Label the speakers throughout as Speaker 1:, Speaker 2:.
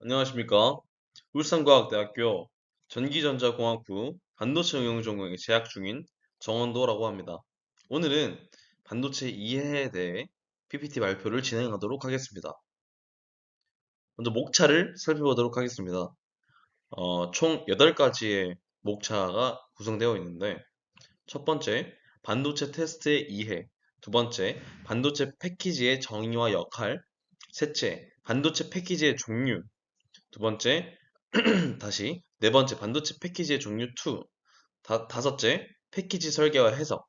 Speaker 1: 안녕하십니까. 울산과학대학교 전기전자공학부 반도체 응용 전공에 재학 중인 정원도라고 합니다. 오늘은 반도체 이해에 대해 PPT 발표를 진행하도록 하겠습니다. 먼저 목차를 살펴보도록 하겠습니다. 총 8가지의 목차가 구성되어 있는데 첫 번째, 반도체 테스트의 이해. 두 번째, 반도체 패키지의 정의와 역할. 셋째, 반도체 패키지의 종류. 두 번째, 다시 네 번째 반도체 패키지의 종류 2, 다섯째 패키지 설계와 해석,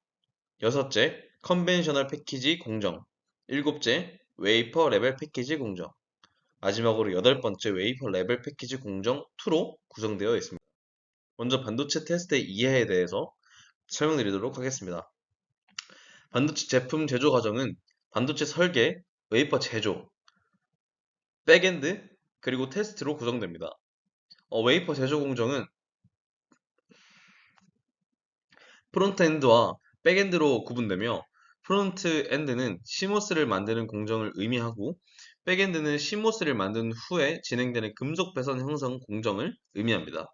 Speaker 1: 여섯째 컨벤셔널 패키지 공정, 일곱째 웨이퍼 레벨 패키지 공정, 마지막으로 여덟 번째 웨이퍼 레벨 패키지 공정 2로 구성되어 있습니다. 먼저 반도체 테스트의 이해에 대해서 설명드리도록 하겠습니다. 반도체 제품 제조 과정은 반도체 설계, 웨이퍼 제조, 백엔드, 그리고 테스트로 구성됩니다. 웨이퍼 제조 공정은 프론트엔드와 백엔드로 구분되며 프론트엔드는 CMOS를 만드는 공정을 의미하고 백엔드는 CMOS를 만든 후에 진행되는 금속 배선 형성 공정을 의미합니다.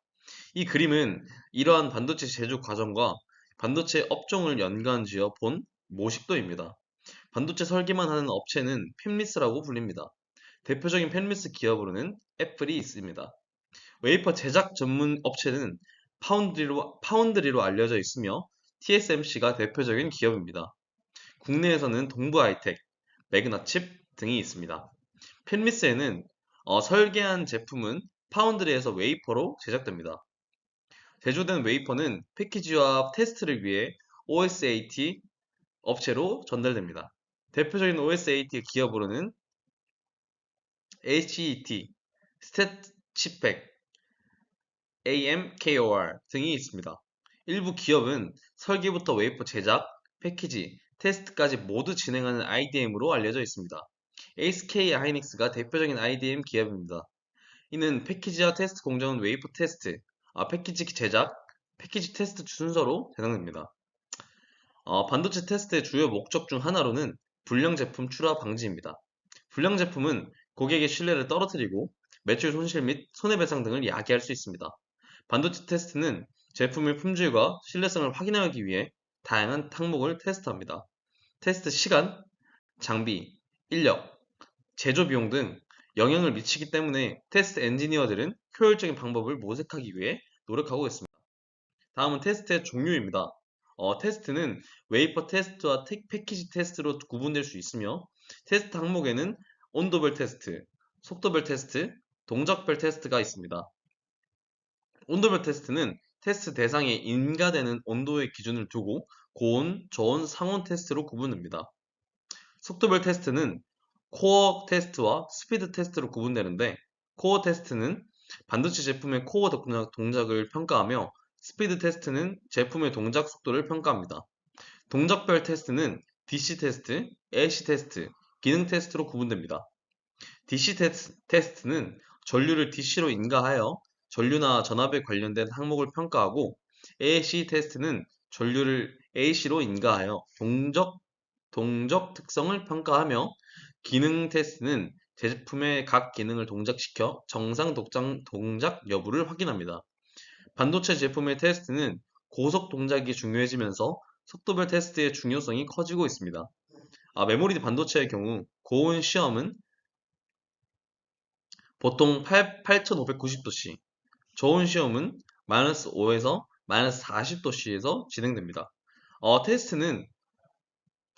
Speaker 1: 이 그림은 이러한 반도체 제조 과정과 반도체 업종을 연관지어 본 모식도입니다. 반도체 설계만 하는 업체는 팹리스라고 불립니다. 대표적인 팹리스 기업으로는 애플이 있습니다. 웨이퍼 제작 전문 업체는 파운드리로 알려져 있으며 TSMC가 대표적인 기업입니다. 국내에서는 동부하이텍, 매그나칩 등이 있습니다. 펜미스에는 설계한 제품은 파운드리에서 웨이퍼로 제작됩니다. 제조된 웨이퍼는 패키지와 테스트를 위해 OSAT 업체로 전달됩니다. 대표적인 OSAT 기업으로는 HET, 스탯치팩, AMKOR 등이 있습니다. 일부 기업은 설계부터 웨이퍼 제작, 패키지, 테스트까지 모두 진행하는 IDM으로 알려져 있습니다. SK 하이닉스가 대표적인 IDM 기업입니다. 이는 패키지와 테스트 공정은 웨이퍼 테스트, 패키지 제작, 패키지 테스트 순서로 진행됩니다. 반도체 테스트의 주요 목적 중 하나로는 불량 제품 출하 방지입니다. 불량 제품은 고객의 신뢰를 떨어뜨리고 매출 손실 및 손해배상 등을 야기할 수 있습니다. 반도체 테스트는 제품의 품질과 신뢰성을 확인하기 위해 다양한 항목을 테스트합니다. 테스트 시간, 장비, 인력, 제조 비용 등 영향을 미치기 때문에 테스트 엔지니어들은 효율적인 방법을 모색하기 위해 노력하고 있습니다. 다음은 테스트의 종류입니다. 테스트는 웨이퍼 테스트와 패키지 테스트로 구분될 수 있으며 테스트 항목에는 온도별 테스트, 속도별 테스트, 동작별 테스트가 있습니다. 온도별 테스트는 테스트 대상에 인가되는 온도의 기준을 두고 고온, 저온, 상온 테스트로 구분됩니다. 속도별 테스트는 코어 테스트와 스피드 테스트로 구분되는데 코어 테스트는 반도체 제품의 코어 동작을 평가하며 스피드 테스트는 제품의 동작 속도를 평가합니다. 동작별 테스트는 DC 테스트, AC 테스트, 기능 테스트로 구분됩니다. DC 테스트는 전류를 DC로 인가하여 전류나 전압에 관련된 항목을 평가하고 AC 테스트는 전류를 AC로 인가하여 동적 특성을 평가하며 기능 테스트는 제품의 각 기능을 동작시켜 정상 동작 여부를 확인합니다. 반도체 제품의 테스트는 고속 동작이 중요해지면서 속도별 테스트의 중요성이 커지고 있습니다. 메모리 반도체의 경우 고온 시험은 보통 8590도씨, 저온 시험은 -5에서 -40도씨에서 진행됩니다. 테스트는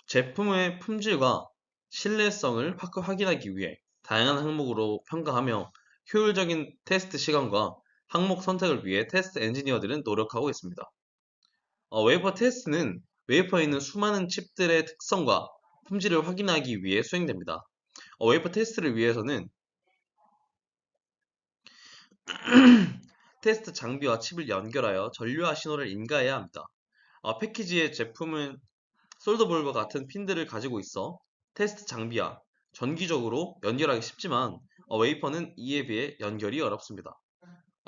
Speaker 1: 제품의 품질과 신뢰성을 확인하기 위해 다양한 항목으로 평가하며 효율적인 테스트 시간과 항목 선택을 위해 테스트 엔지니어들은 노력하고 있습니다. 웨이퍼 테스트는 웨이퍼에 있는 수많은 칩들의 특성과 품질을 확인하기 위해 수행됩니다. 웨이퍼 테스트를 위해서는 테스트 장비와 칩을 연결하여 전류와 신호를 인가해야 합니다. 패키지의 제품은 솔더볼과 같은 핀들을 가지고 있어 테스트 장비와 전기적으로 연결하기 쉽지만 웨이퍼는 이에 비해 연결이 어렵습니다.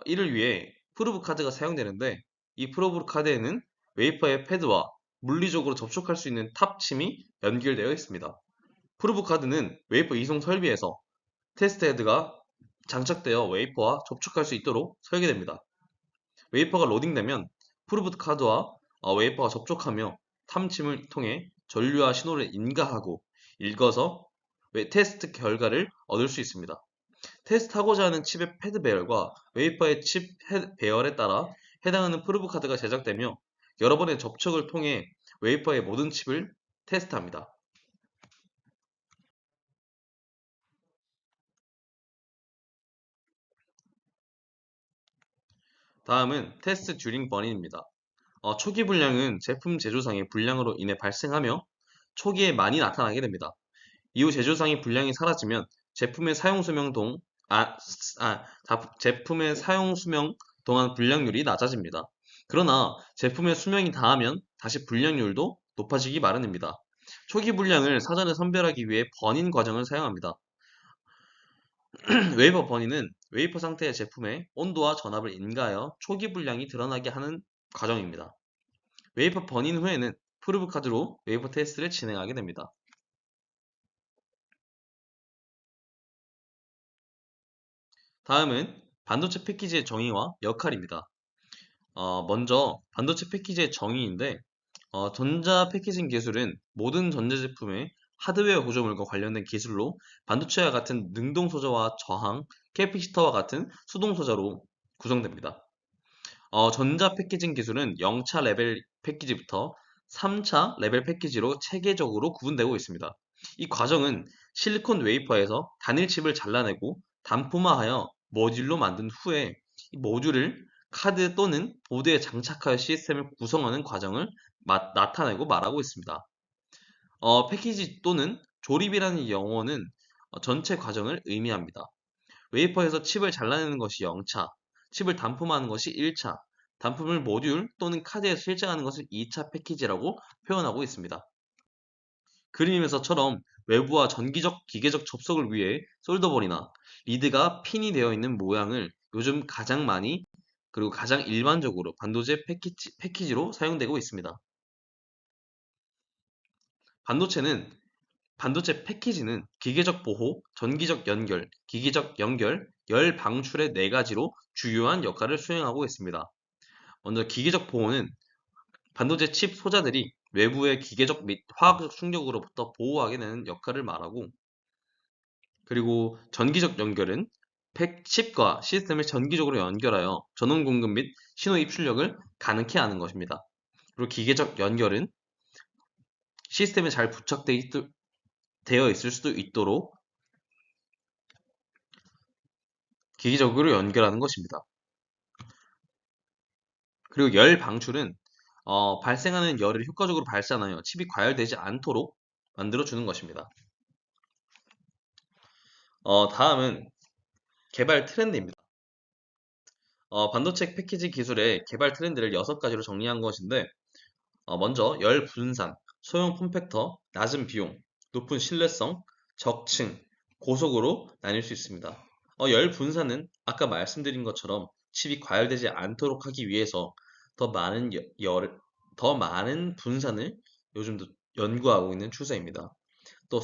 Speaker 1: 이를 위해 프로브 카드가 사용되는데 이 프로브 카드에는 웨이퍼의 패드와 물리적으로 접촉할 수 있는 탑침이 연결되어 있습니다. 프로브 카드는 웨이퍼 이송 설비에서 테스트 헤드가 장착되어 웨이퍼와 접촉할 수 있도록 설계됩니다. 웨이퍼가 로딩되면 프루브 카드와 웨이퍼가 접촉하며 탐침을 통해 전류와 신호를 인가하고 읽어서 테스트 결과를 얻을 수 있습니다. 테스트하고자 하는 칩의 패드 배열과 웨이퍼의 칩 배열에 따라 해당하는 프루브 카드가 제작되며 여러 번의 접촉을 통해 웨이퍼의 모든 칩을 테스트합니다. 다음은 테스트 듀링 버닝입니다. 초기 불량은 제품 제조상의 불량으로 인해 발생하며 초기에 많이 나타나게 됩니다. 이후 제조상의 불량이 사라지면 제품의 사용 수명 제품의 사용 수명 동안 불량률이 낮아집니다. 그러나 제품의 수명이 다하면 다시 불량률도 높아지기 마련입니다. 초기 불량을 사전에 선별하기 위해 버닌 과정을 사용합니다. 웨이퍼 버니는 웨이퍼 상태의 제품의 온도와 전압을 인가하여 초기 불량이 드러나게 하는 과정입니다. 웨이퍼 버닌 후에는 프루브 카드로 웨이퍼 테스트를 진행하게 됩니다. 다음은 반도체 패키지의 정의와 역할입니다. 먼저 반도체 패키지의 정의인데 전자 패키징 기술은 모든 전자제품의 하드웨어 구조물과 관련된 기술로 반도체와 같은 능동 소자와 저항, 캐피시터와 같은 수동 소자로 구성됩니다. 전자 패키징 기술은 0차 레벨 패키지부터 3차 레벨 패키지로 체계적으로 구분되고 있습니다. 이 과정은 실리콘 웨이퍼에서 단일 칩을 잘라내고 단품화하여 모듈로 만든 후에 이 모듈을 카드 또는 보드에 장착하여 시스템을 구성하는 과정을 나타내고 말하고 있습니다. 패키지 또는 조립이라는 영어는 전체 과정을 의미합니다. 웨이퍼에서 칩을 잘라내는 것이 0차, 칩을 단품하는 것이 1차, 단품을 모듈 또는 카드에 실장하는 것을 2차 패키지라고 표현하고 있습니다. 그림에서처럼 외부와 전기적, 기계적 접속을 위해 솔더볼이나 리드가 핀이 되어 있는 모양을 요즘 가장 많이 그리고 가장 일반적으로 반도체 패키지로 사용되고 있습니다. 반도체는 반도체 패키지는 기계적 보호, 전기적 연결, 기계적 연결, 열 방출의 네 가지로 주요한 역할을 수행하고 있습니다. 먼저 기계적 보호는 반도체 칩 소자들이 외부의 기계적 및 화학적 충격으로부터 보호하게 되는 역할을 말하고, 그리고 전기적 연결은 칩과 시스템을 전기적으로 연결하여 전원 공급 및 신호 입출력을 가능케 하는 것입니다. 그리고 기계적 연결은 시스템에 잘 되어 있을 수도 있도록 기기적으로 연결하는 것입니다. 그리고 열 방출은 발생하는 열을 효과적으로 발산하여 칩이 과열되지 않도록 만들어주는 것입니다. 다음은 개발 트렌드입니다. 반도체 패키지 기술의 개발 트렌드를 6가지로 정리한 것인데, 먼저 열 분산, 소형 폼팩터, 낮은 비용, 높은 신뢰성, 적층, 고속으로 나뉠 수 있습니다. 열 분산은 아까 말씀드린 것처럼 칩이 과열되지 않도록 하기 위해서 더 많은 더 많은 분산을 요즘도 연구하고 있는 추세입니다. 또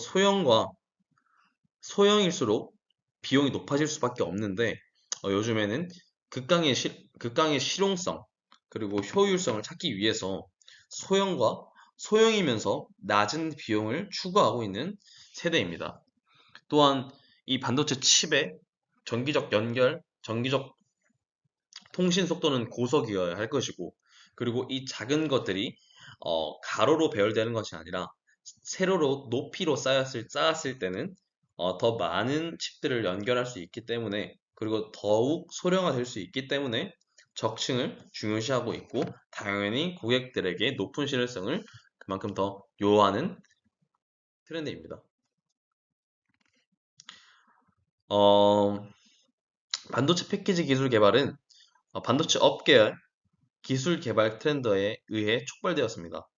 Speaker 1: 소형일수록 비용이 높아질 수밖에 없는데 요즘에는 극강의 실용성 그리고 효율성을 찾기 위해서 소형과 소형이면서 낮은 비용을 추구하고 있는 세대입니다. 또한 이 반도체 칩의 전기적 연결, 전기적 통신 속도는 고속이어야 할 것이고, 그리고 이 작은 것들이 가로로 배열되는 것이 아니라 세로로 높이로 쌓았을 때는 더 많은 칩들을 연결할 수 있기 때문에, 그리고 더욱 소량화될 수 있기 때문에 적층을 중요시하고 있고, 당연히 고객들에게 높은 신뢰성을 그만큼 더 요하는 트렌드입니다. 어, 반도체 패키지 기술 개발은 반도체 업계의 기술 개발 트렌드에 의해 촉발되었습니다.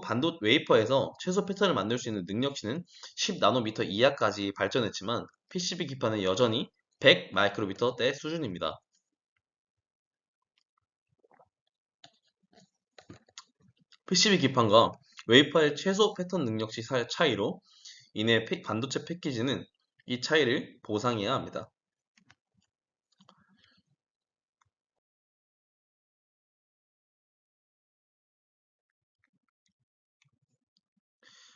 Speaker 1: 반도 웨이퍼에서 최소 패턴을 만들 수 있는 능력치는 10나노미터 이하까지 발전했지만 PCB 기판은 여전히 100 마이크로미터대 수준입니다. PCB 기판과 웨이퍼의 최소 패턴 능력치 차이로 인해 반도체 패키지는 이 차이를 보상해야 합니다.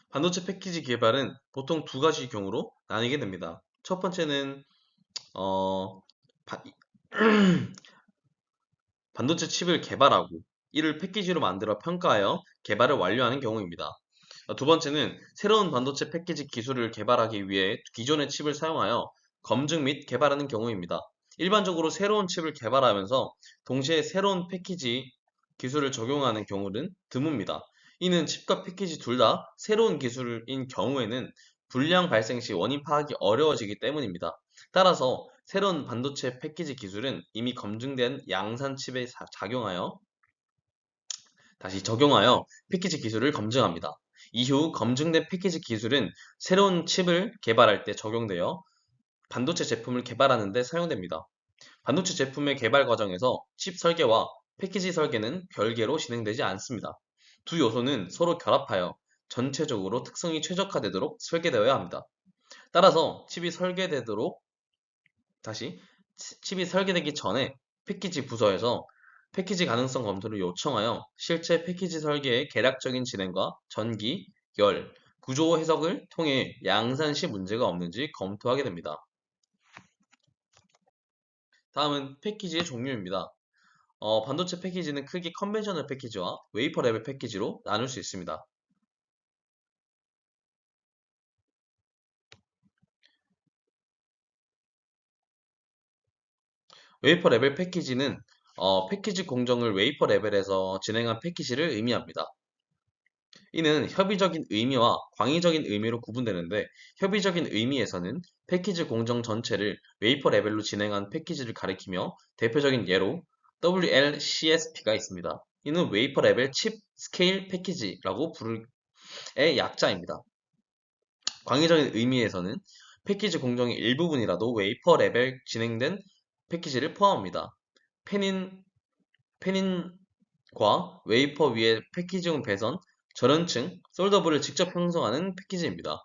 Speaker 1: 반도체 패키지 개발은 보통 두 가지 경우로 나뉘게 됩니다. 첫 번째는 어, 바- 반도체 칩을 개발하고 이를 패키지로 만들어 평가하여 개발을 완료하는 경우입니다. 두 번째는 새로운 반도체 패키지 기술을 개발하기 위해 기존의 칩을 사용하여 검증 및 개발하는 경우입니다. 일반적으로 새로운 칩을 개발하면서 동시에 새로운 패키지 기술을 적용하는 경우는 드뭅니다. 이는 칩과 패키지 둘 다 새로운 기술인 경우에는 불량 발생 시 원인 파악이 어려워지기 때문입니다. 따라서 새로운 반도체 패키지 기술은 이미 검증된 양산 칩에 적용하여 패키지 기술을 검증합니다. 이후 검증된 패키지 기술은 새로운 칩을 개발할 때 적용되어 반도체 제품을 개발하는 데 사용됩니다. 반도체 제품의 개발 과정에서 칩 설계와 패키지 설계는 별개로 진행되지 않습니다. 두 요소는 서로 결합하여 전체적으로 특성이 최적화되도록 설계되어야 합니다. 따라서 다시 칩이 설계되기 전에 패키지 부서에서 패키지 가능성 검토를 요청하여 실제 패키지 설계의 개략적인 진행과 전기, 열, 구조 해석을 통해 양산 시 문제가 없는지 검토하게 됩니다. 다음은 패키지의 종류입니다. 반도체 패키지는 크게 컨벤셔널 패키지와 웨이퍼 레벨 패키지로 나눌 수 있습니다. 웨이퍼 레벨 패키지는 패키지 공정을 웨이퍼 레벨에서 진행한 패키지를 의미합니다. 이는 협의적인 의미와 광의적인 의미로 구분되는데 협의적인 의미에서는 패키지 공정 전체를 웨이퍼 레벨로 진행한 패키지를 가리키며 대표적인 예로 WLCSP가 있습니다. 이는 웨이퍼 레벨 칩 스케일 패키지라고 부를 의 약자입니다. 광의적인 의미에서는 패키지 공정의 일부분이라도 웨이퍼 레벨 진행된 패키지를 포함합니다. 페닌, 페닌과 웨이퍼 위에 패키지용 배선, 절연층, 솔더블을 직접 형성하는 패키지입니다.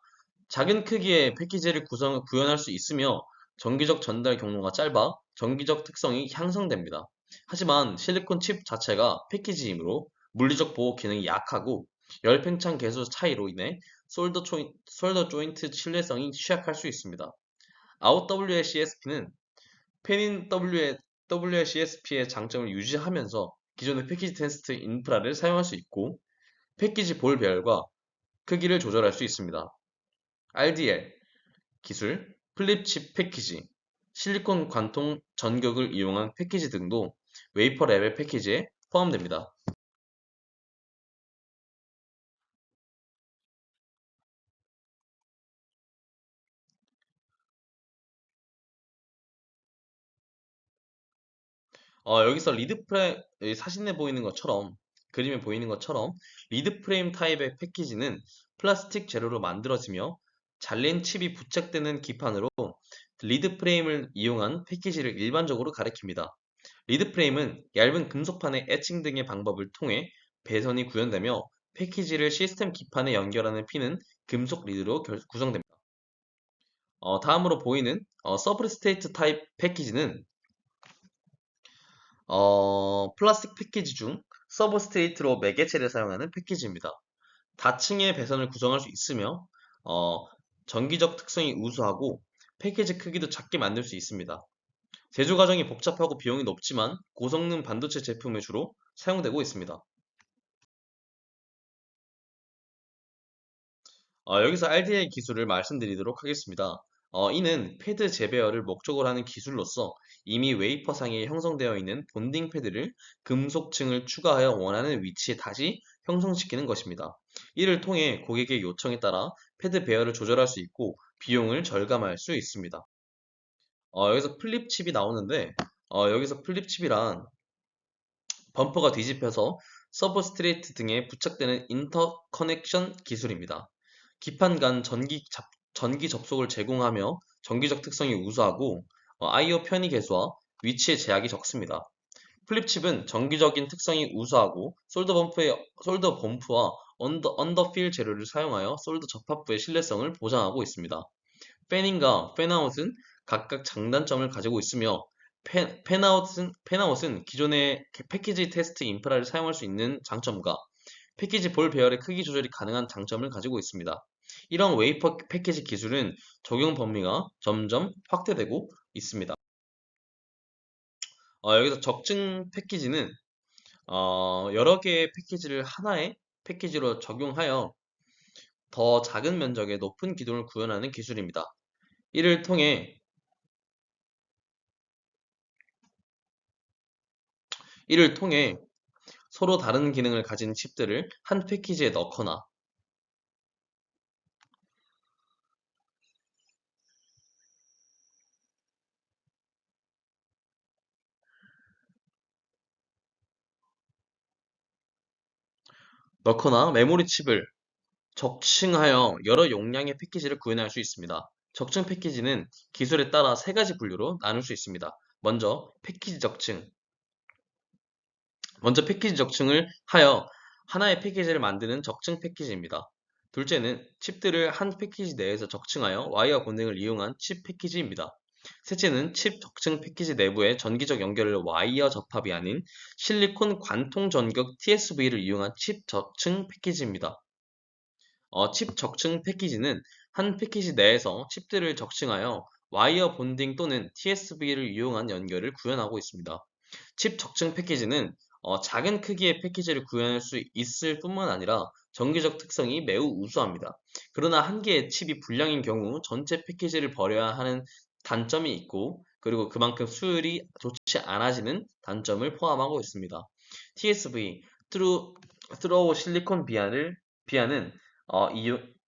Speaker 1: 작은 크기의 패키지를 구현할 수 있으며 전기적 전달 경로가 짧아 전기적 특성이 향상됩니다. 하지만 실리콘 칩 자체가 패키지이므로 물리적 보호 기능이 약하고 열 팽창 계수 차이로 인해 솔더 조인트 신뢰성이 취약할 수 있습니다. 아웃 WLCSP는 페닌 WLCSP의 장점을 유지하면서 기존의 패키지 테스트 인프라를 사용할 수 있고 패키지 볼별과 크기를 조절할 수 있습니다. RDL 기술, 플립칩 패키지, 실리콘 관통 전격을 이용한 패키지 등도 웨이퍼 레벨 패키지에 포함됩니다. 여기서 리드 프레임, 사진에 보이는 것처럼, 그림에 보이는 것처럼, 리드 프레임 타입의 패키지는 플라스틱 재료로 만들어지며 잘린 칩이 부착되는 기판으로 리드 프레임을 이용한 패키지를 일반적으로 가리킵니다. 리드 프레임은 얇은 금속판의 에칭 등의 방법을 통해 배선이 구현되며 패키지를 시스템 기판에 연결하는 핀은 금속 리드로 구성됩니다. 다음으로 보이는 서브스트레이트 타입 패키지는 플라스틱 패키지 중 서브스트레이트로 매개체를 사용하는 패키지입니다. 다층의 배선을 구성할 수 있으며 어, 전기적 특성이 우수하고 패키지 크기도 작게 만들 수 있습니다. 제조 과정이 복잡하고 비용이 높지만 고성능 반도체 제품에 주로 사용되고 있습니다. 여기서 RDA 기술을 말씀드리도록 하겠습니다. 이는 패드 재배열을 목적으로 하는 기술로서 이미 웨이퍼상에 형성되어 있는 본딩 패드를 금속층을 추가하여 원하는 위치에 다시 형성시키는 것입니다. 이를 통해 고객의 요청에 따라 패드 배열을 조절할 수 있고 비용을 절감할 수 있습니다. 여기서 플립칩이 나오는데 여기서 플립칩이란 범퍼가 뒤집혀서 서브스트레이트 등에 부착되는 인터커넥션 기술입니다. 기판 간 전기 접속을 제공하며 전기적 특성이 우수하고 I/O 편의 계수와 위치의 제약이 적습니다. 플립칩은 전기적인 특성이 우수하고 솔더 범프와 언더필 재료를 사용하여 솔더 접합부의 신뢰성을 보장하고 있습니다. 팬인과 팬아웃은 각각 장단점을 가지고 있으며 팬아웃은 기존의 패키지 테스트 인프라를 사용할 수 있는 장점과 패키지 볼 배열의 크기 조절이 가능한 장점을 가지고 있습니다. 이런 웨이퍼 패키지 기술은 적용 범위가 점점 확대되고 있습니다. 여기서 적층 패키지는 여러 개의 패키지를 하나의 패키지로 적용하여 더 작은 면적의 높은 기둥을 구현하는 기술입니다. 이를 통해 이를 통해 서로 다른 기능을 가진 칩들을 한 패키지에 넣거나 메모리 칩을 적층하여 여러 용량의 패키지를 구현할 수 있습니다. 적층 패키지는 기술에 따라 세 가지 분류로 나눌 수 있습니다. 먼저 패키지 적층을 하여 하나의 패키지를 만드는 적층 패키지입니다. 둘째는 칩들을 한 패키지 내에서 적층하여 와이어 고딩을 이용한 칩 패키지입니다. 셋째는 칩 적층 패키지 내부의 전기적 연결을 와이어 접합이 아닌 실리콘 관통 전격 TSV를 이용한 칩 적층 패키지입니다. 칩 적층 패키지는 한 패키지 내에서 칩들을 적층하여 와이어 본딩 또는 TSV를 이용한 연결을 구현하고 있습니다. 칩 적층 패키지는 작은 크기의 패키지를 구현할 수 있을 뿐만 아니라 정기적 특성이 매우 우수합니다. 그러나 한 개의 칩이 불량인 경우 전체 패키지를 버려야 하는 단점이 있고, 그리고 그만큼 수율이 좋지 않아지는 단점을 포함하고 있습니다. TSV, 트로우 실리콘 비아는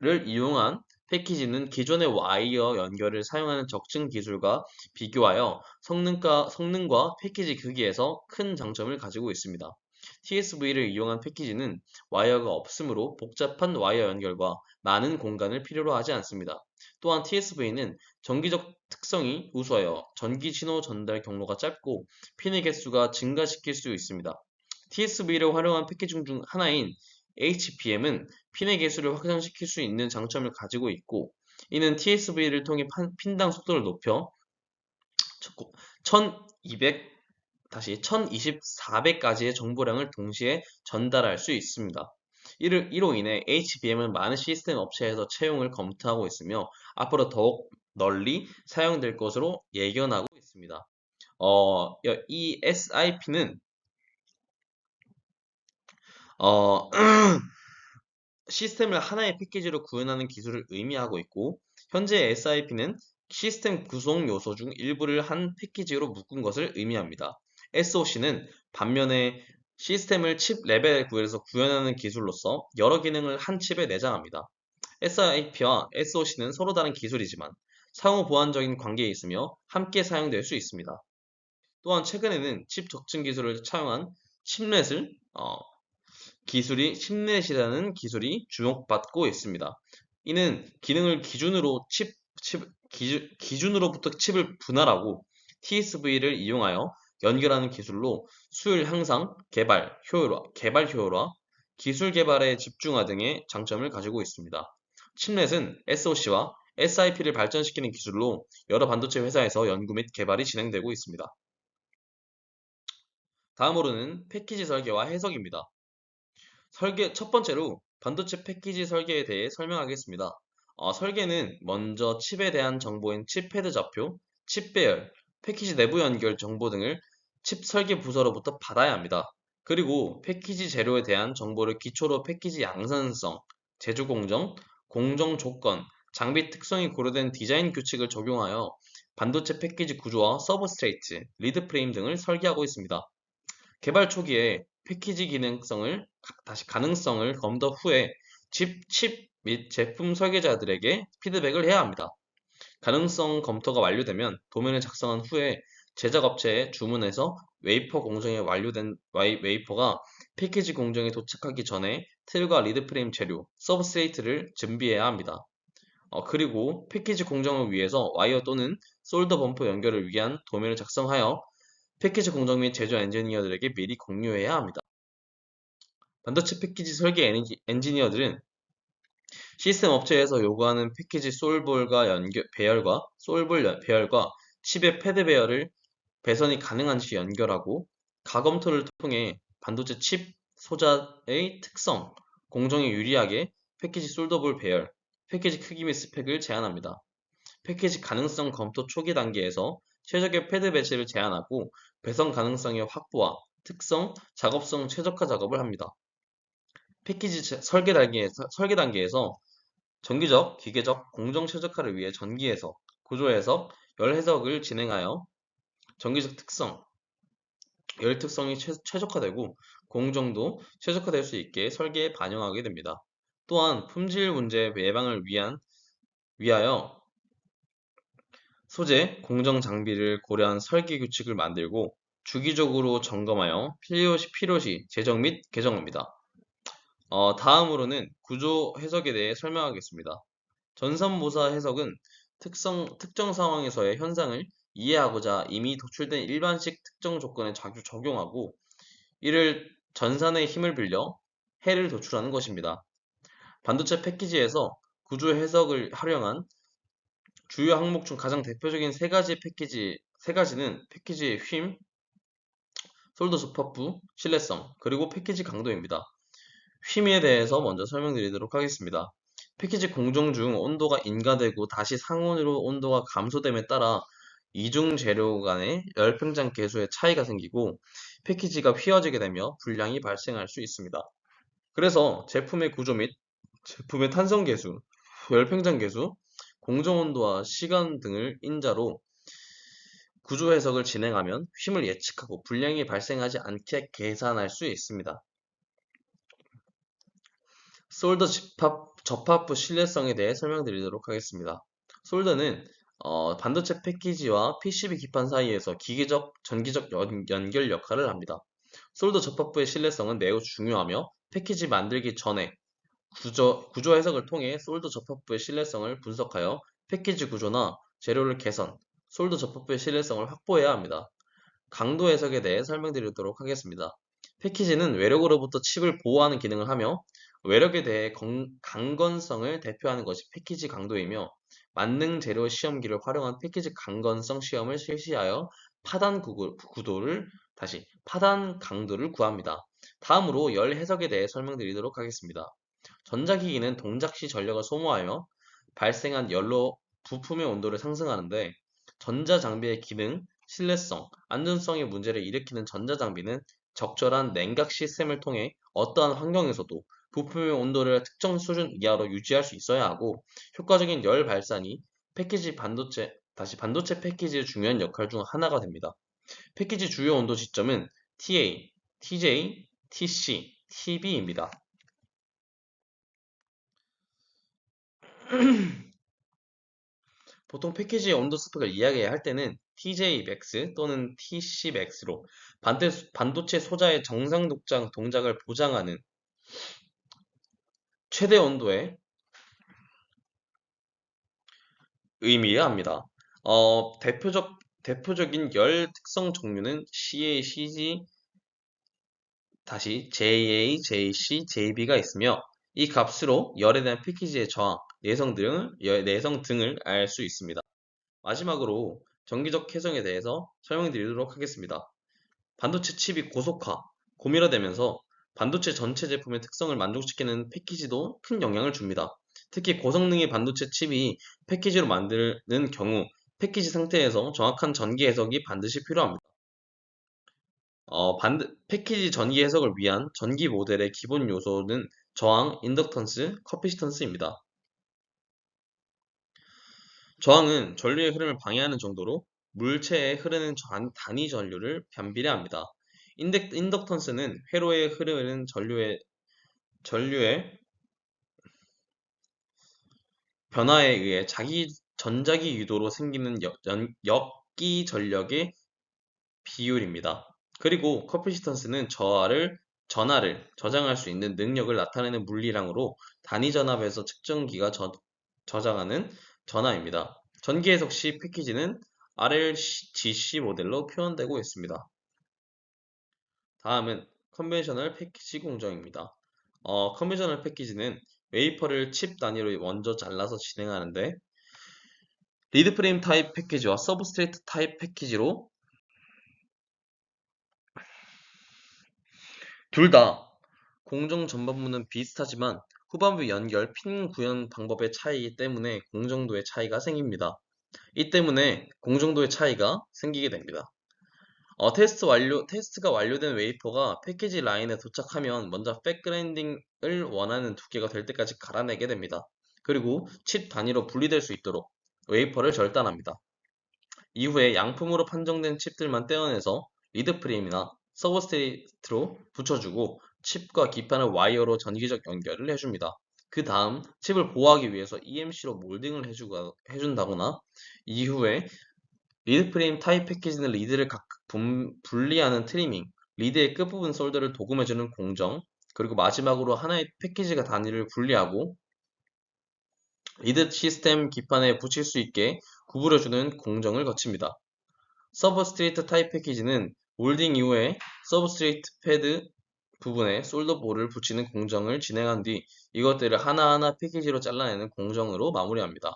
Speaker 1: 를 이용한 패키지는 기존의 와이어 연결을 사용하는 적층 기술과 비교하여 성능과 패키지 크기에서 큰 장점을 가지고 있습니다. TSV를 이용한 패키지는 와이어가 없으므로 복잡한 와이어 연결과 많은 공간을 필요로 하지 않습니다. 또한 TSV는 전기적 특성이 우수하여 전기 신호 전달 경로가 짧고 핀의 개수가 증가시킬 수 있습니다. TSV를 활용한 패키지 중 하나인 HBM은 핀의 개수를 확장시킬 수 있는 장점을 가지고 있고, 이는 TSV를 통해 핀당 속도를 높여 1200 1224배까지의 정보량을 동시에 전달할 수 있습니다. 이로 인해 HBM은 많은 시스템 업체에서 채용을 검토하고 있으며 앞으로 더욱 널리 사용될 것으로 예견하고 있습니다. 이 SIP는 어, 시스템을 하나의 패키지로 구현하는 기술을 의미하고 있고, 현재 SIP는 시스템 구성 요소 중 일부를 한 패키지로 묶은 것을 의미합니다. SOC는 반면에 시스템을 칩 레벨에 구현하는 기술로서 여러 기능을 한 칩에 내장합니다. SIP와 SOC는 서로 다른 기술이지만 상호 보완적인 관계에 있으며 함께 사용될 수 있습니다. 또한 최근에는 칩 적층 기술을 차용한 칩넷을 심넷이라는 기술이 주목받고 있습니다. 이는 기능을 기준으로부터 칩을 분할하고 TSV를 이용하여 연결하는 기술로 수율 향상, 개발 효율화, 기술 개발에 집중화 등의 장점을 가지고 있습니다. 칩넷은 SOC와 SIP를 발전시키는 기술로 여러 반도체 회사에서 연구 및 개발이 진행되고 있습니다. 다음으로는 패키지 설계와 해석입니다. 첫 번째로 반도체 패키지 설계에 대해 설명하겠습니다. 설계는 먼저 칩에 대한 정보인 칩 헤드 좌표, 칩 배열, 패키지 내부 연결 정보 등을 칩 설계 부서로부터 받아야 합니다. 그리고 패키지 재료에 대한 정보를 기초로 패키지 양산성, 제조 공정 조건, 장비 특성이 고려된 디자인 규칙을 적용하여 반도체 패키지 구조와 서브스트레이트, 리드 프레임 등을 설계하고 있습니다. 개발 초기에 패키지 가능성을 검토 후에 칩 및 제품 설계자들에게 피드백을 해야 합니다. 가능성 검토가 완료되면 도면을 작성한 후에 제작업체에 주문해서 웨이퍼 공정이 완료된 웨이퍼가 패키지 공정에 도착하기 전에 틀과 리드 프레임 재료, 서브스트레이트를 준비해야 합니다. 그리고 패키지 공정을 위해서 와이어 또는 솔더 범프 연결을 위한 도면을 작성하여 패키지 공정 및 제조 엔지니어들에게 미리 공유해야 합니다. 반도체 패키지 설계 엔지니어들은 시스템 업체에서 요구하는 패키지 솔볼과 배열과 배열과 칩의 패드 배열을 배선이 가능한 시 연결하고 가검토를 통해 반도체 칩 소자의 특성, 공정에 유리하게 패키지 솔더블 배열, 패키지 크기 및 스펙을 제한합니다. 패키지 가능성 검토 초기 단계에서 최적의 패드 배치를 제한하고 배선 가능성의 확보와 특성, 작업성 최적화 작업을 합니다. 패키지 설계 단계에서 정기적, 기계적, 공정 최적화를 위해 전기 해석, 구조 해석, 열 해석을 진행하여 정기적 특성, 열 특성이 최적화되고 공정도 최적화될 수 있게 설계에 반영하게 됩니다. 또한 품질 문제 예방을 위하여 소재, 공정 장비를 고려한 설계 규칙을 만들고 주기적으로 점검하여 필요시 제정 및 개정합니다. 다음으로는 구조 해석에 대해 설명하겠습니다. 전산모사 해석은 특정 상황에서의 현상을 이해하고자 이미 도출된 일반식 특정 조건에 자주 적용하고 이를 전산의 힘을 빌려 해를 도출하는 것입니다. 반도체 패키지에서 구조 해석을 활용한 주요 항목 중 가장 대표적인 세 가지는 패키지의 휨, 솔더 접합부, 신뢰성, 그리고 패키지 강도입니다. 휨에 대해서 먼저 설명드리도록 하겠습니다. 패키지 공정 중 온도가 인가되고 다시 상온으로 온도가 감소됨에 따라 이중 재료 간의 열팽장 계수의 차이가 생기고 패키지가 휘어지게 되며 불량이 발생할 수 있습니다. 그래서 제품의 구조 및 제품의 탄성 계수, 열팽장 계수, 공정 온도와 시간 등을 인자로 구조 해석을 진행하면 휨을 예측하고 불량이 발생하지 않게 계산할 수 있습니다. 솔더 접합부 신뢰성에 대해 설명드리도록 하겠습니다. 솔더는 반도체 패키지와 PCB 기판 사이에서 전기적 연결 역할을 합니다. 솔더 접합부의 신뢰성은 매우 중요하며 패키지 만들기 전에 구조 해석을 통해 솔더 접합부의 신뢰성을 분석하여 패키지 구조나 재료를 개선, 솔더 접합부의 신뢰성을 확보해야 합니다. 강도 해석에 대해 설명드리도록 하겠습니다. 패키지는 외력으로부터 칩을 보호하는 기능을 하며 외력에 대해 강건성을 대표하는 것이 패키지 강도이며 만능 재료 시험기를 활용한 패키지 강건성 시험을 실시하여 파단 강도를 구합니다. 다음으로 열 해석에 대해 설명드리도록 하겠습니다. 전자기기는 동작 시 전력을 소모하여 발생한 열로 부품의 온도를 상승하는데 전자장비의 기능, 신뢰성, 안전성의 문제를 일으키는 전자장비는 적절한 냉각 시스템을 통해 어떠한 환경에서도 부품의 온도를 특정 수준 이하로 유지할 수 있어야 하고 효과적인 열 발산이 반도체 패키지의 중요한 역할 중 하나가 됩니다. 패키지 주요 온도 지점은 TA, TJ, TC, TB입니다. 보통 패키지의 온도 스펙을 이야기해야 할 때는 TJ max 또는 TC max로 반도체 소자의 정상 동작을 보장하는 최대 온도에 의미해야 합니다. 대표적인 열 특성 종류는 CA, CG, JA, JC, JB가 있으며 이 값으로 열에 대한 패키지의 저항, 내성 등을 알 수 있습니다. 마지막으로 정기적 해성에 대해서 설명드리도록 하겠습니다. 반도체 칩이 고밀화되면서 반도체 전체 제품의 특성을 만족시키는 패키지도 큰 영향을 줍니다. 특히 고성능의 반도체 칩이 패키지로 만드는 경우 패키지 상태에서 정확한 전기 해석이 반드시 필요합니다. 패키지 전기 해석을 위한 전기 모델의 기본 요소는 저항, 인덕턴스, 커피시턴스입니다. 저항은 전류의 흐름을 방해하는 정도로 물체에 흐르는 단위 전류를 변비례합니다. 인덕턴스는 회로에 흐르는 전류의 변화에 의해 전자기 유도로 생기는 역기 전력의 비율입니다. 그리고 커피시턴스는 전하를 저장할 수 있는 능력을 나타내는 물리량으로 단위 전압에서 측정기가 저장하는 전하입니다. 전기 해석 시 패키지는 RLGC 모델로 표현되고 있습니다. 다음은 컨벤셔널 패키지 공정입니다. 컨벤셔널 패키지는 웨이퍼를 칩 단위로 먼저 잘라서 진행하는데 리드 프레임 타입 패키지와 서브스트레이트 타입 패키지로 둘 다 공정 전반부는 비슷하지만 후반부 연결 핀 구현 방법의 차이 때문에 공정도의 차이가 생깁니다. 이 때문에 공정도의 차이가 생기게 됩니다. 테스트가 완료된 웨이퍼가 패키지 라인에 도착하면 먼저 백그라인딩을 원하는 두께가 될 때까지 갈아내게 됩니다. 그리고 칩 단위로 분리될 수 있도록 웨이퍼를 절단합니다. 이후에 양품으로 판정된 칩들만 떼어내서 리드 프레임이나 서브스트레이트로 붙여주고 칩과 기판을 와이어로 전기적 연결을 해줍니다. 그 다음 칩을 보호하기 위해서 EMC로 몰딩을 해준다거나 이후에 리드 프레임 타입 패키지는 리드를 각각 분리하는 트리밍, 리드의 끝부분 솔더를 도금해주는 공정, 그리고 마지막으로 하나의 패키지가 단위를 분리하고 리드 시스템 기판에 붙일 수 있게 구부려주는 공정을 거칩니다. 서브스트레이트 타입 패키지는 몰딩 이후에 서브스트레이트 패드 부분에 솔더볼을 붙이는 공정을 진행한 뒤 이것들을 하나하나 패키지로 잘라내는 공정으로 마무리합니다.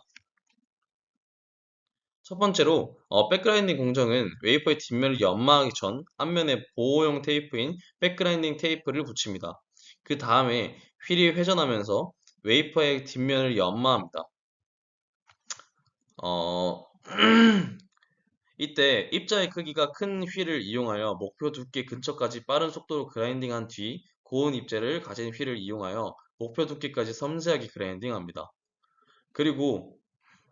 Speaker 1: 첫 번째로 백그라인딩 공정은 웨이퍼의 뒷면을 연마하기 전 앞면에 보호용 테이프인 백그라인딩 테이프를 붙입니다. 그 다음에 휠이 회전하면서 웨이퍼의 뒷면을 연마합니다. 어, 이때 입자의 크기가 큰 휠을 이용하여 목표 두께 근처까지 빠른 속도로 그라인딩한 뒤 고온 입자를 가진 휠을 이용하여 목표 두께까지 섬세하게 그라인딩합니다. 그리고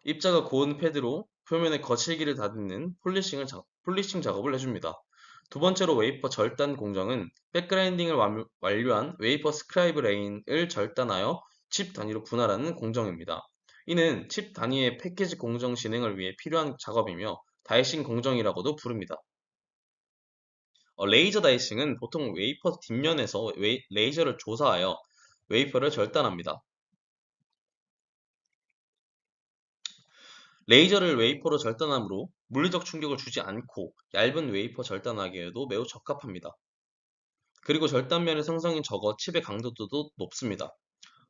Speaker 1: 입자가 고온 패드로 표면에 거칠기를 다듬는 폴리싱 작업을 해줍니다. 두 번째로 웨이퍼 절단 공정은 백그라인딩을 완료한 웨이퍼 스크라이브 레인을 절단하여 칩 단위로 분할하는 공정입니다. 이는 칩 단위의 패키지 공정 진행을 위해 필요한 작업이며 다이싱 공정이라고도 부릅니다. 레이저 다이싱은 보통 웨이퍼 뒷면에서 레이저를 조사하여 웨이퍼를 절단합니다. 레이저를 웨이퍼로 절단함으로 물리적 충격을 주지 않고 얇은 웨이퍼 절단하기에도 매우 적합합니다. 그리고 절단면의 성성이 적어 칩의 강도도 높습니다.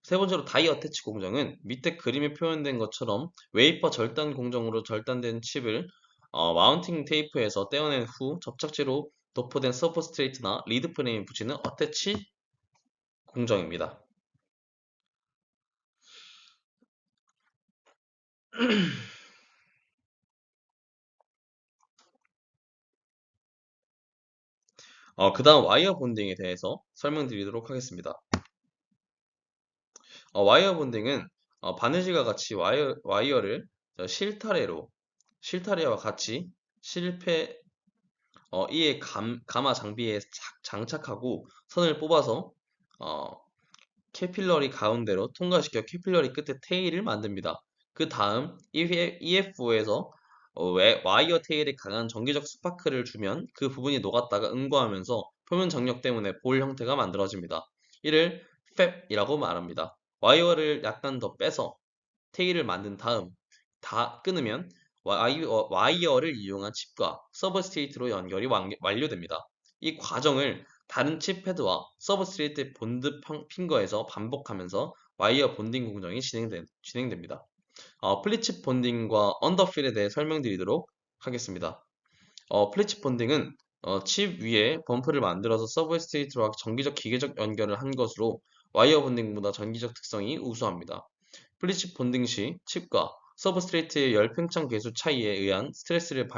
Speaker 1: 세 번째로 다이 어태치 공정은 밑에 그림에 표현된 것처럼 웨이퍼 절단 공정으로 절단된 칩을 마운팅 테이프에서 떼어낸 후 접착제로 도포된 서브스트레이트나 리드 프레임에 붙이는 어태치 공정입니다. 그 다음 와이어 본딩에 대해서 설명드리도록 하겠습니다. 와이어 본딩은 바느질과 같이 와이어를 실타래와 같이 실패 이에 가마 장비에 장착하고 선을 뽑아서 어, 캐필러리 가운데로 통과시켜 캐필러리 끝에 테일을 만듭니다. 그 다음 EFO에서 와이어 테일에 강한 전기적 스파크를 주면 그 부분이 녹았다가 응고하면서 표면 장력 때문에 볼 형태가 만들어집니다. 이를 팹이라고 말합니다. 와이어를 약간 더 빼서 테일을 만든 다음 다 끊으면 와이어를 이용한 칩과 서브스트레이트로 연결이 완료됩니다. 이 과정을 다른 칩 패드와 서브스트레이트 본드 핑거에서 반복하면서 와이어 본딩 공정이 진행됩니다. 플리칩 본딩과 언더필에 대해 설명드리도록 하겠습니다. 플리칩 본딩은 칩 위에 범프를 만들어서 서브스트레이트와 전기적 기계적 연결을 한 것으로 와이어 본딩보다 전기적 특성이 우수합니다. 플리칩 본딩 시 칩과 서브스트레이트의 열 팽창 계수 차이에 의한 스트레스를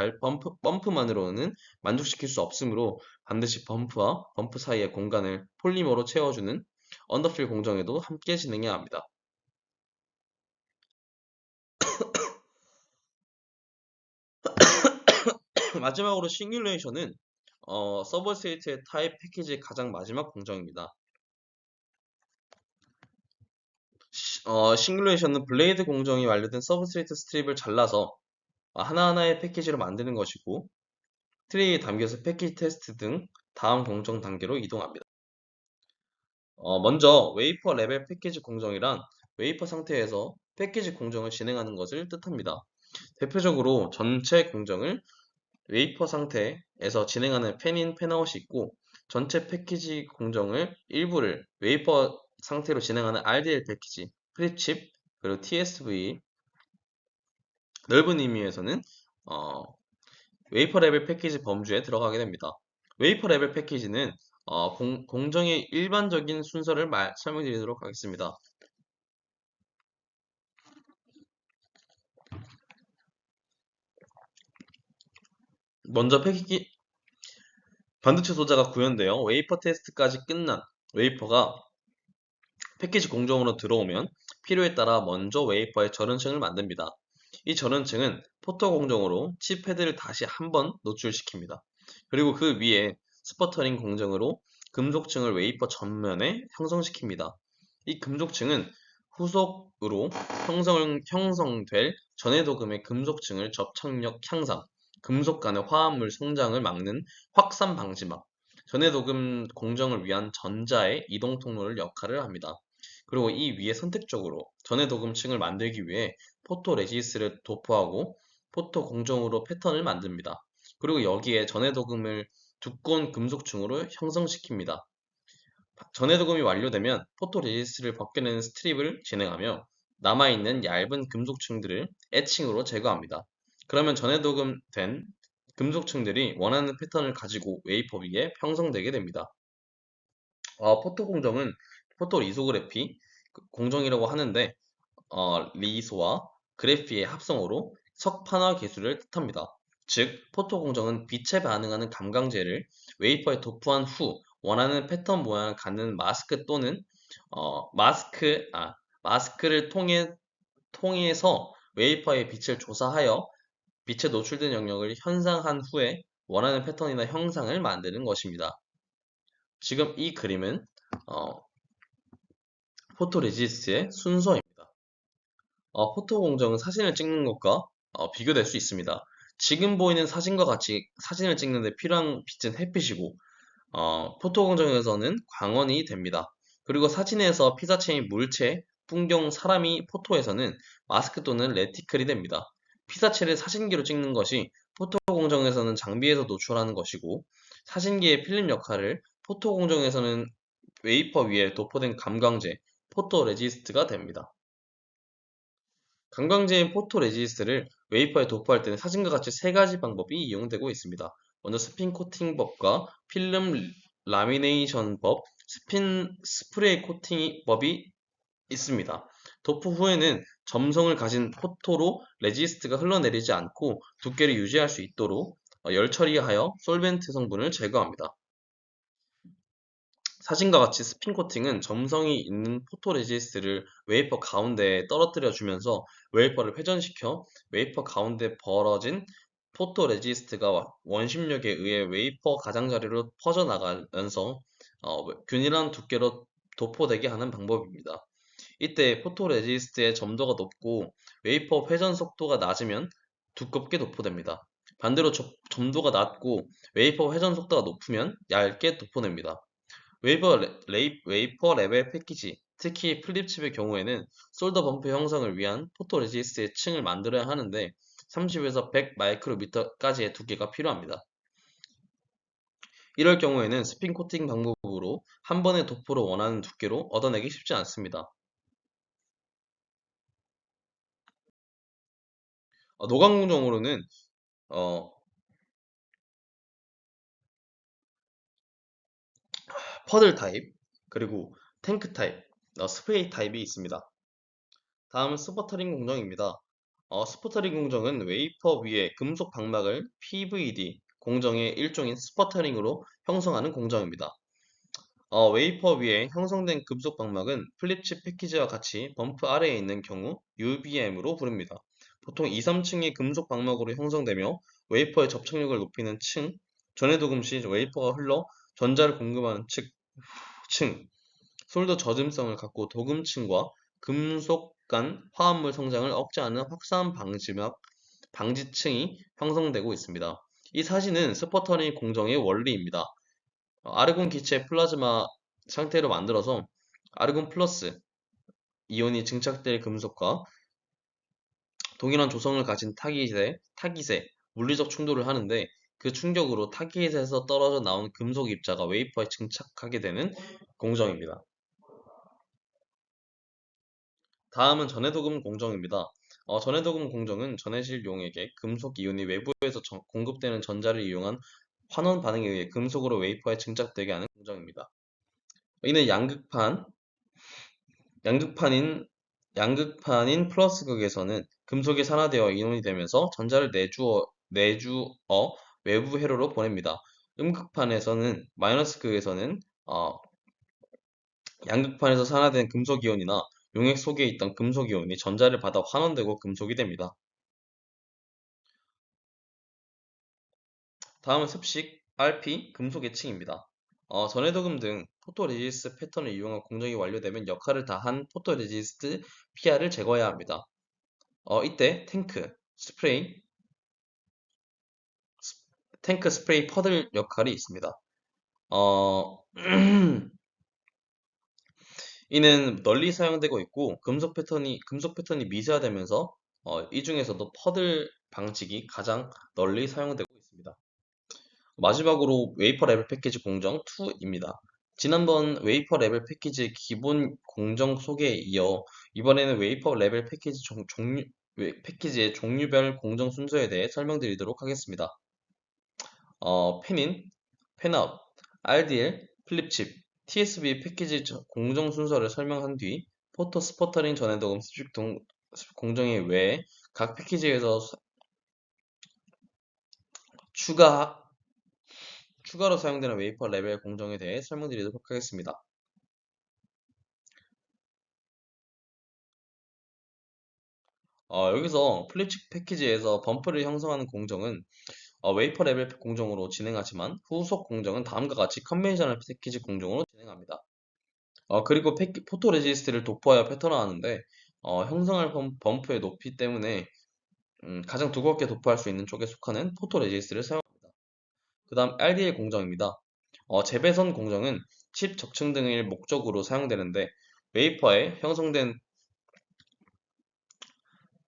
Speaker 1: 범프만으로는 만족시킬 수 없으므로 반드시 범프와 범프 사이의 공간을 폴리머로 채워주는 언더필 공정에도 함께 진행해야 합니다. 마지막으로 싱뮬레이션은 서브스트레이트의 타입 패키지의 가장 마지막 공정입니다. 싱뮬레이션은 블레이드 공정이 완료된 서브스트레이트 스트립을 잘라서 하나하나의 패키지로 만드는 것이고 트레이에 담겨서 패키지 테스트 등 다음 공정 단계로 이동합니다. 먼저 웨이퍼 레벨 패키지 공정이란 웨이퍼 상태에서 패키지 공정을 진행하는 것을 뜻합니다. 대표적으로 전체 공정을 웨이퍼 상태에서 진행하는 팬인 팬아웃이 있고 전체 패키지 공정을 일부를 웨이퍼 상태로 진행하는 RDL 패키지, 프리칩, 그리고 TSV, 넓은 의미에서는 어, 웨이퍼 레벨 패키지 범주에 들어가게 됩니다. 웨이퍼 레벨 패키지는 공정의 일반적인 순서를 설명드리도록 하겠습니다. 먼저 반도체 소자가 구현되어 웨이퍼 테스트까지 끝난 웨이퍼가 패키지 공정으로 들어오면 필요에 따라 먼저 웨이퍼의 절연층을 만듭니다. 이 절연층은 포토 공정으로 칩 패드를 다시 한번 노출시킵니다. 그리고 그 위에 스퍼터링 공정으로 금속층을 웨이퍼 전면에 형성시킵니다. 이 금속층은 후속으로 형성될 전해도금의 금속층을 접착력 향상, 금속 간의 화합물 성장을 막는 확산 방지막, 전해도금 공정을 위한 전자의 이동 통로를 역할을 합니다. 그리고 이 위에 선택적으로 전해도금층을 만들기 위해 포토레지스를 도포하고 포토 공정으로 패턴을 만듭니다. 그리고 여기에 전해도금을 두꺼운 금속층으로 형성시킵니다. 전해도금이 완료되면 포토레지스를 벗겨내는 스트립을 진행하며 남아있는 얇은 금속층들을 에칭으로 제거합니다. 그러면 전해도금된 금속층들이 원하는 패턴을 가지고 웨이퍼 위에 형성되게 됩니다. 포토 공정은 포토 리소그래피 공정이라고 하는데 리소와 그래피의 합성어로 석판화 기술을 뜻합니다. 즉, 포토 공정은 빛에 반응하는 감광제를 웨이퍼에 도포한 후 원하는 패턴 모양을 갖는 마스크 또는 마스크를 통해서 웨이퍼의 빛을 조사하여 빛에 노출된 영역을 현상한 후에 원하는 패턴이나 형상을 만드는 것입니다. 지금 이 그림은 어, 포토레지스트의 순서입니다. 포토 공정은 사진을 찍는 것과 비교될 수 있습니다. 지금 보이는 사진과 같이 사진을 찍는데 필요한 빛은 햇빛이고, 포토 공정에서는 광원이 됩니다. 그리고 사진에서 피사체인 물체, 풍경, 사람이 포토에서는 마스크 또는 레티클이 됩니다. 피사체를 사진기로 찍는 것이 포토 공정에서는 장비에서 노출하는 것이고, 사진기의 필름 역할을 포토 공정에서는 웨이퍼 위에 도포된 감광제, 포토레지스트가 됩니다. 감광제인 포토레지스트를 웨이퍼에 도포할 때는 사진과 같이 세 가지 방법이 이용되고 있습니다. 먼저 스핀 코팅법과 필름 라미네이션법, 스프레이 코팅법이 있습니다. 도포 후에는 점성을 가진 포토로 레지스트가 흘러내리지 않고 두께를 유지할 수 있도록 열 처리하여 솔벤트 성분을 제거합니다. 사진과 같이 스핀 코팅은 점성이 있는 포토레지스트를 웨이퍼 가운데에 떨어뜨려 주면서 웨이퍼를 회전시켜 웨이퍼 가운데 벌어진 포토레지스트가 원심력에 의해 웨이퍼 가장자리로 퍼져나가면서 균일한 두께로 도포되게 하는 방법입니다. 이때 포토레지스트의 점도가 높고 웨이퍼 회전 속도가 낮으면 두껍게 도포됩니다. 반대로 점도가 낮고 웨이퍼 회전 속도가 높으면 얇게 도포됩니다. 웨이퍼 레벨 패키지, 특히 플립칩의 경우에는 솔더 범프 형성을 위한 포토레지스트의 층을 만들어야 하는데 30에서 100 마이크로미터까지의 두께가 필요합니다. 이럴 경우에는 스핀 코팅 방법으로 한 번의 도포로 원하는 두께로 얻어내기 쉽지 않습니다. 노광 공정으로는 어, 퍼들 타입, 그리고 탱크 타입, 스프레이 타입이 있습니다. 다음은 스퍼터링 공정입니다. 스퍼터링 공정은 웨이퍼 위에 금속 방막을 PVD 공정의 일종인 스퍼터링으로 형성하는 공정입니다. 웨이퍼 위에 형성된 금속 방막은 플립칩 패키지와 같이 범프 아래에 있는 경우 UBM으로 부릅니다. 보통 2, 3층의 금속 방막으로 형성되며 웨이퍼의 접착력을 높이는 층, 전해도금 시 웨이퍼가 흘러 전자를 공급하는 층, 솔더 젖음성을 갖고 도금층과 금속 간 화합물 성장을 억제하는 확산 방지층이 형성되고 있습니다. 이 사진은 스퍼터링 공정의 원리입니다. 아르곤 기체 플라즈마 상태로 만들어서 아르곤 플러스 이온이 증착될 금속과 동일한 조성을 가진 타깃에 물리적 충돌을 하는데 그 충격으로 타깃에서 떨어져 나온 금속 입자가 웨이퍼에 증착하게 되는 공정입니다. 다음은 전해도금 공정입니다. 전해도금 공정은 전해질용에게 금속 이온이 외부에서 공급되는 전자를 이용한 환원 반응에 의해 금속으로 웨이퍼에 증착되게 하는 공정입니다. 이는 양극판인 양극판인 플러스극에서는 금속이 산화되어 이온이 되면서 전자를 내주어 외부 회로로 보냅니다. 음극판에서는 마이너스극에서는 양극판에서 산화된 금속이온이나 용액 속에 있던 금속이온이 전자를 받아 환원되고 금속이 됩니다. 다음은 습식, RP, 금속 애칭입니다. 전해도금 등 포토레지스트 패턴을 이용한 공정이 완료되면 역할을 다한 포토레지스트 PR을 제거해야 합니다. 이때 탱크 스프레이 퍼들 역할이 있습니다. 어, 이는 널리 사용되고 있고 금속 패턴이 미세화되면서 이 중에서도 퍼들 방식이 가장 널리 사용되고 있습니다. 마지막으로 웨이퍼 레벨 패키지 공정 2입니다. 지난번 웨이퍼 레벨 패키지의 기본 공정 소개에 이어 이번에는 웨이퍼 레벨 패키지의 종류별 공정 순서에 대해 설명드리도록 하겠습니다. 펜인, 펜아웃, RDL, 플립칩, TSB 패키지 공정 순서를 설명한 뒤 포토 스퍼터링 전해도금 수직 공정의 외에 각 패키지에서 추가로 사용되는 웨이퍼 레벨 공정에 대해 설명드리도록 하겠습니다. 여기서 플립칩 패키지에서 범프를 형성하는 공정은 웨이퍼 레벨 공정으로 진행하지만 후속 공정은 다음과 같이 컨벤셔널 패키지 공정으로 진행합니다. 그리고 포토 레지스트를 도포하여 패턴화하는데 형성할 범프의 높이 때문에 가장 두껍게 도포할 수 있는 쪽에 속하는 포토 레지스트를 사용합니다. 그 다음 RDL 공정입니다. 재배선 공정은 칩 적층 등의 목적으로 사용되는데 웨이퍼에 형성된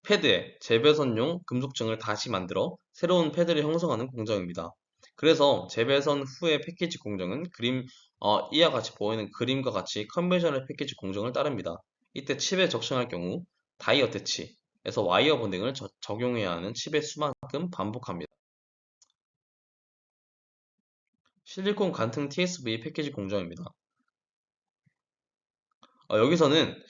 Speaker 1: 패드에 재배선용 금속층을 다시 만들어 새로운 패드를 형성하는 공정입니다. 그래서 재배선 후의 패키지 공정은 이와 같이 보이는 그림과 같이 컨벤셔널 패키지 공정을 따릅니다. 이때 칩에 적층할 경우 다이 어태치에서 와이어 본딩을 적용해야 하는 칩의 수만큼 반복합니다. 실리콘 관등 TSV 패키지 공정입니다. 여기서는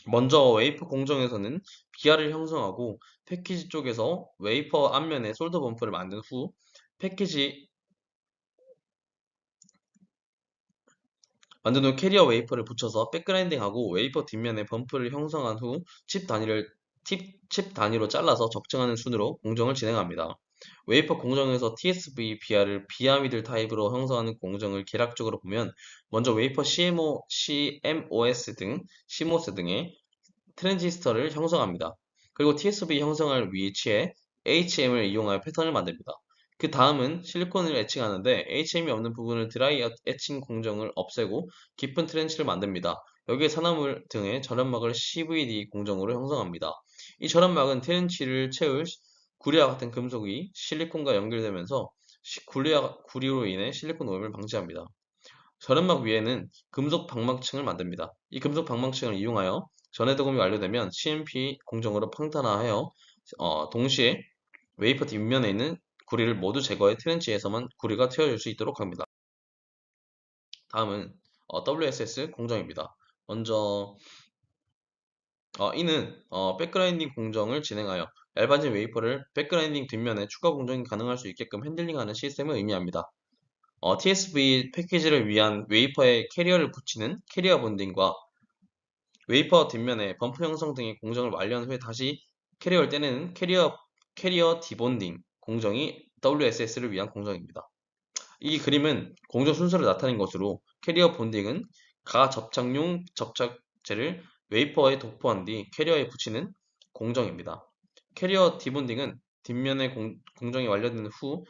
Speaker 1: 먼저 웨이퍼 공정에서는 비아를 형성하고 패키지 쪽에서 웨이퍼 앞면에 솔더 범프를 만든 후 캐리어 웨이퍼를 붙여서 백그라인딩하고 웨이퍼 뒷면에 범프를 형성한 후 칩 단위로 잘라서 적정하는 순으로 공정을 진행합니다. 웨이퍼 공정에서 TSV 비아를 비아미들 타입으로 형성하는 공정을 계략적으로 보면 먼저 웨이퍼 CMOS 등의 트랜지스터를 형성합니다. 그리고 TSV 형성을 위치해 HM을 이용하여 패턴을 만듭니다. 그 다음은 실리콘을 애칭하는데 HM이 없는 부분을 드라이 애칭 공정을 없애고 깊은 트렌치를 만듭니다. 여기에 산화물 등의 절연막을 CVD 공정으로 형성합니다. 이 절연막은 트렌치를 채울 구리와 같은 금속이 실리콘과 연결되면서 구리로 인해 실리콘 오염을 방지합니다. 절연막 위에는 금속 방망층을 만듭니다. 이 금속 방망층을 이용하여 전해도금이 완료되면 CMP 공정으로 평탄화하여 동시에 웨이퍼 뒷면에 있는 구리를 모두 제거해 트렌치에서만 구리가 튀어줄 수 있도록 합니다. 다음은 WSS 공정입니다. 먼저 이는 백그라인딩 공정을 진행하여 얇아진 웨이퍼를 백그라인딩 뒷면에 추가 공정이 가능할 수 있게끔 핸들링하는 시스템을 의미합니다. TSV 패키지를 위한 웨이퍼에 캐리어를 붙이는 캐리어 본딩과 웨이퍼 뒷면에 범프 형성 등의 공정을 완료한 후에 다시 캐리어를 떼내는 캐리어 디본딩 공정이 WSS를 위한 공정입니다. 이 그림은 공정 순서를 나타낸 것으로 캐리어 본딩은 가접착용 접착제를 웨이퍼에 도포한 뒤 캐리어에 붙이는 공정입니다. 캐리어 디본딩은 뒷면의 공정이 완료된 후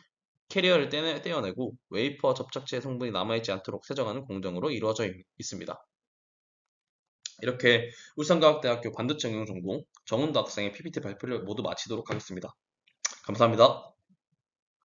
Speaker 1: 캐리어를 떼어내고 웨이퍼 접착제 성분이 남아있지 않도록 세정하는 공정으로 이루어져 있습니다. 이렇게 울산과학대학교 반도체 응용 전공 정훈도 학생의 PPT 발표를 모두 마치도록 하겠습니다. 감사합니다.